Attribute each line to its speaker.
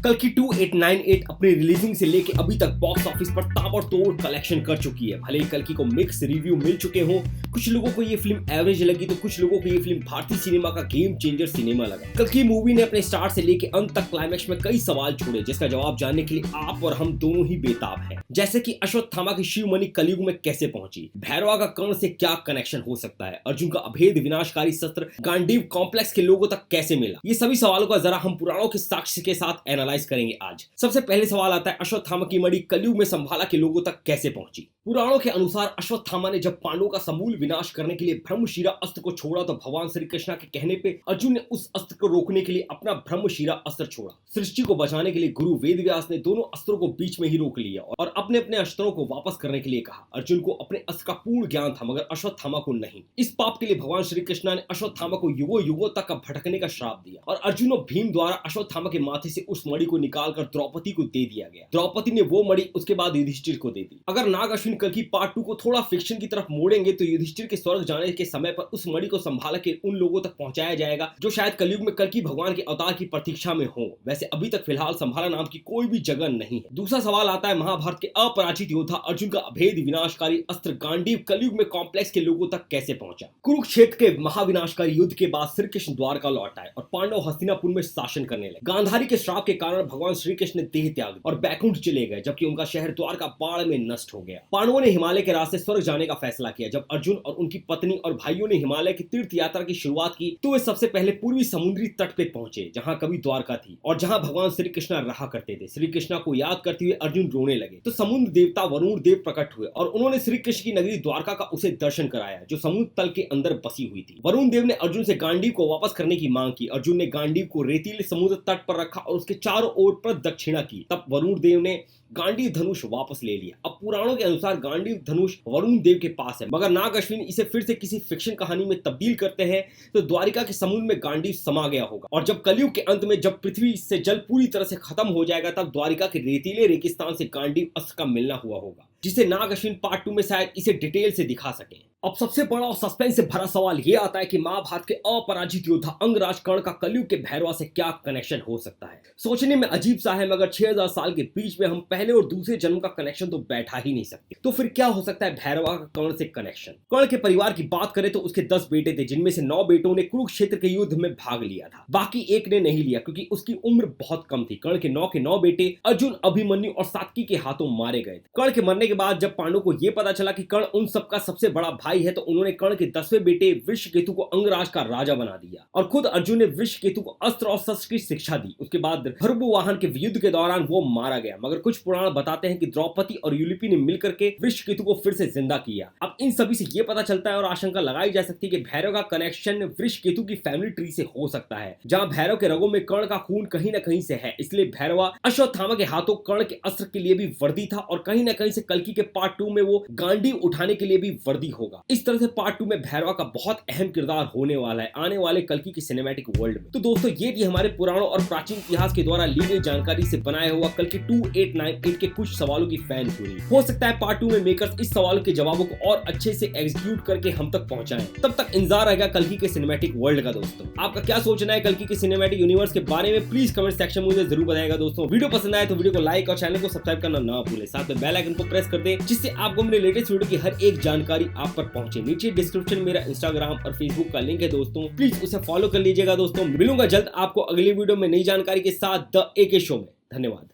Speaker 1: कल्कि 2898 अपनी रिलीजिंग से लेके अभी तक बॉक्स ऑफिस पर ताबड़तोड़ कलेक्शन कर चुकी है। भले ही कल्कि को मिक्स रिव्यू मिल चुके हों, कुछ लोगों को ये फिल्म एवरेज लगी तो कुछ लोगों को ये फिल्म भारतीय सिनेमा का गेम चेंजर सिनेमा लगा। कल्कि मूवी ने अपने स्टार्ट से लेके अंत तक क्लाइमैक्स में कई सवाल छोड़े, जिसका जवाब जानने के लिए आप और हम दोनों ही बेताब हैं। जैसे कि अश्वत्थामा की शिवमणि कलयुग में कैसे पहुंची, भैरवा का कर्ण से क्या कनेक्शन हो सकता है, अर्जुन का अभेद विनाशकारी शस्त्र गांडीव कॉम्प्लेक्स के लोगों तक कैसे मिला। ये सभी सवालों का जरा हम पुराणों के साक्ष्य के साथ एनालाइज करेंगे आज। सबसे पहले सवाल आता है, अश्वत्थामा की मणि कलयुग में संभाला के लोगों तक कैसे पहुंची। पुराणों के अनुसार अश्वत्थामा ने जब पांडवों का समूल विनाश करने के लिए ब्रह्मशिरा अस्त्र को छोड़ा तो भगवान श्री कृष्ण के कहने पे अर्जुन ने उस अस्त्र को रोकने के लिए अपना ब्रह्मशिरा अस्त्र छोड़ा। सृष्टि को बचाने के लिए गुरु वेदव्यास ने दोनों अस्त्रों को बीच में ही रोक लिया और अपने अपने अस्त्रों को वापस करने के लिए कहा। अर्जुन को अपने अस्त्र का पूर्ण ज्ञान था मगर अश्वत्थामा को नहीं। इस पाप के लिए भगवान श्री कृष्ण ने अश्वत्थामा को युगों युगों तक का भटकने का श्राप दिया और अर्जुन और भीम द्वारा अश्वत्थामा के माथे से उस मणि को निकालकर द्रौपदी को दे दिया गया। द्रौपदी ने वो मणि उसके बाद युधिष्ठिर को दे दी। अगर नाग अश्विन कल्कि पार्ट 2 को थोड़ा फिक्शन की तरफ मोड़ेंगे तो युधिष्ठिर के स्वर्ग जाने के समय पर उस मणि को संभाला के उन लोगों तक पहुंचाया जाएगा जो शायद कलयुग में कल्कि भगवान के अवतार की प्रतीक्षा में हो। वैसे अभी तक फिलहाल संभाला नाम की कोई भी जगह नहीं है। दूसरा सवाल आता है, महाभारत के अपराजित योद्धा अर्जुन का अभेद विनाशकारी अस्त्र गांडीव कलयुग में कॉम्प्लेक्स के लोगों तक कैसे पहुंचा। कुरुक्षेत्र के महाविनाशकारी युद्ध के बाद श्री कृष्ण द्वारका लौट आए और पांडव हस्तिनापुर में शासन करने लगे। गांधारी के श्राप के कारण भगवान श्री कृष्ण ने देह त्याग और बैकुंठ चले गए, जबकि उनका शहर द्वारका बाढ़ में नष्ट हो गया। पांडवों ने हिमालय के रास्ते स्वर्ग जाने का फैसला किया। जब अर्जुन और उनकी पत्नी और भाइयों ने हिमालय की तीर्थ यात्रा की शुरुआत की तो वे सबसे पहले पूर्वी समुद्री तट पे पहुंचे, जहां कभी द्वारका थी और जहां भगवान श्री कृष्ण रहा करते थे। श्री कृष्ण को याद करते हुए अर्जुन रोने लगे तो समुद्र देवता वरुण देव प्रकट हुए और उन्होंने श्री कृष्ण की नगरी द्वारका का उसे दर्शन कराया, जो समुद्र तल के अंदर बसी हुई थी। वरुण देव ने अर्जुन से गांडीव को वापस करने की मांग की। अर्जुन ने गांडीव को रेतीले समुद्र तट पर रखा और उसके चारों ओर प्रदक्षिणा की। तब वरुण देव ने गांडीव धनुष वापस ले लिया। अब पुराणों के अनुसार गांडीव धनुष वरुण देव के पास है, मगर नाग अश्विन इसे फिर से किसी फिक्शन कहानी में तब्दील करते हैं तो द्वारिका के समुद्र में गांडीव समा गया होगा और जब कलयुग के अंत में जब पृथ्वी से जल पूरी तरह से खत्म हो जाएगा तब द्वारिका के रेतीले रेगिस्तान से गांडीव अस्त्र का मिलना हुआ होगा, जिसे नाग अश्विन पार्ट 2 में शायद इसे डिटेल से दिखा सके। अब सबसे बड़ा और सस्पेंस से भरा सवाल यह आता है कि महाभारत के अपराजित योद्धा अंगराज कर्ण का कलयुग के भैरवा से क्या कनेक्शन हो सकता है। सोचने में अजीब सा है मगर 6000 साल के बीच में हम पहले और दूसरे जन्म का कनेक्शन तो बैठा ही नहीं सकते। तो फिर क्या हो सकता है भैरवा का कर्ण से कनेक्शन। कर्ण के परिवार की बात करें तो उसके 10 बेटे थे, जिनमें से 9 बेटों ने कुरुक्षेत्र के युद्ध में भाग लिया था। बाकी एक ने नहीं लिया क्योंकि उसकी उम्र बहुत कम थी। कर्ण के 9 बेटे अर्जुन, अभिमन्यु और सात्विकी के हाथों मारे गए थे। कर्ण के मरने के बाद जब पांडवों को यह पता चला कि कर्ण उन सबका सबसे बड़ा भाई है तो उन्होंने कर्ण के 10वें बेटे वृषकेतु को अंगराज का राजा बना दिया और खुद अर्जुन ने वृषकेतु को अस्त्र और शस्त्र की शिक्षा दी। उसके बाद भर्गुवाहन के युद्ध के दौरान वो मारा गया, मगर कुछ पुराण बताते हैं कि द्रौपदी और यूलिपी ने मिलकर के वृषकेतु को फिर से जिंदा किया। अब इन सभी से ये पता चलता है और आशंका लगाई जा सकती है कि भैरव का कनेक्शन वृषकेतु की फैमिली ट्री से हो सकता है, जहाँ भैरव के रगों में कर्ण का खून कहीं न कहीं से है। इसलिए भैरवा अश्वत्थामा के हाथों कर्ण के अस्त्र के लिए भी वर्दी था और कहीं न कहीं से कल्कि के पार्ट 2 में वो गांडीव उठाने के लिए भी वर्दी होगा। इस तरह से पार्ट 2 में भैरवा का बहुत अहम किरदार होने वाला है आने वाले कल्कि की सिनेमैटिक वर्ल्ड में। तो दोस्तों ये थी हमारे पुराणों और प्राचीन इतिहास के द्वारा ली गई जानकारी से बनाया हुआ कल्कि 2898 के कुछ सवालों की फैन थ्योरी। हो सकता है पार्ट 2 में मेकर्स इस सवालों के जवाबों को और अच्छे से एग्जीक्यूट करके हम तक पहुंचाएं। तब तक इंतजार रहेगा कल्कि के सिनेमैटिक वर्ल्ड का। दोस्तों आपका क्या सोचना है कल्कि के सिनेमैटिक यूनिवर्स के बारे में, प्लीज कमेंट सेक्शन में मुझे जरूर बताएगा। दोस्तों वीडियो पसंद आए तो वीडियो को लाइक और चैनल को सब्सक्राइब करना ना भूलें। साथ में बेल आइकन को प्रेस कर दें जिससे आपको मेरे लेटेस्ट वीडियो की हर एक जानकारी आप पर पहुंचे। नीचे डिस्क्रिप्शन में मेरा इंस्टाग्राम और फेसबुक का लिंक है दोस्तों, प्लीज उसे फॉलो कर लीजिएगा। दोस्तों मिलूंगा जल्द आपको अगली वीडियो में नई जानकारी के साथ द एके शो में। धन्यवाद।